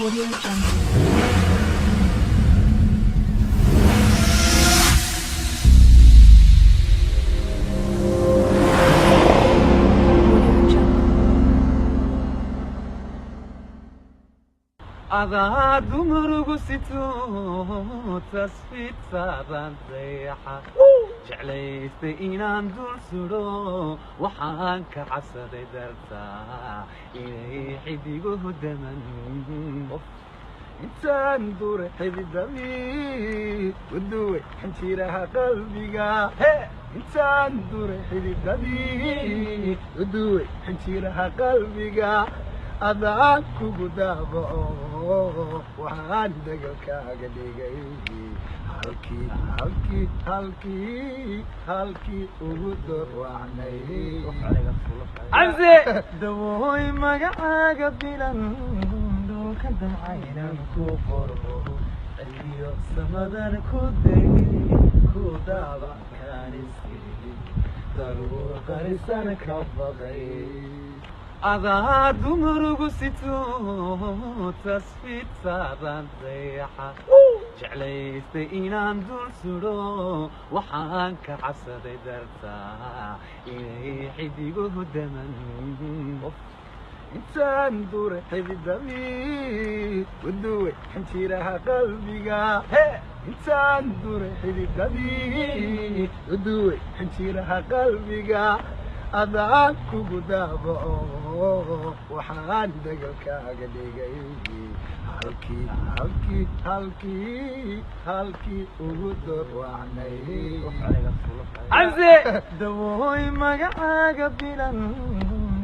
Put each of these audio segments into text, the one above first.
Audio Jungle. أذا دمرق ستو تسفيت سابان زيحة جعليست إنان دول سرو وحانك عسد درتا إلي حديقه دمن إنسان دور حدي دمي ودوي حنشيرها قلبيقا إنسان دور حدي دمي ودوي حنشيرها قلبيقا أذاك قدابو وحان دقلكاga dhigay halkii ugu dorwacnay amse dawooy magacaaga bilan dhulka damcaynan ku qorbo iyo samadan ku degi ku daaba kaaniski daruur qarisan ka baqay أذا دمرق ستو تسفيت سابان زيحة جعليست إنان دول سرو وحانك عسد درتا إلي حديقه دمن إنسان دور حدي دمي ودوي حنشيرها قلبيقا إنسان دور حدي دمي ودوي حنشيرها قلبيقا أذاك قدابو وحان دقلكاga dhigay halkii ugu dorwacnay amse dawooy magacaaga bilan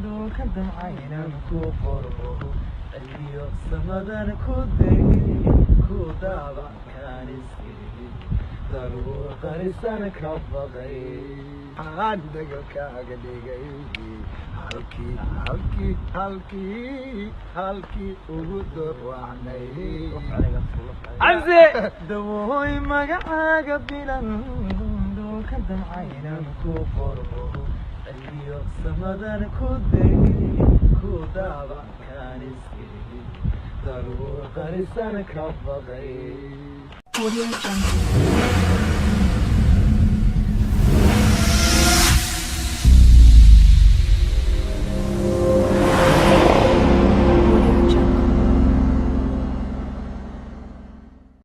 dhulka damcaynan ku qorbo iyo samadan ku degi ku daaba kaaniski daruur qarisan ka baqay حان دقلكاga dhigay halkii ugu dorwacnay amse dawooy magacaaga bilan dhulka damcaynan ku qorbo iyo samadan ku degi ku daaba kaaniski daruur qarisan ka baqay Audio Jungle.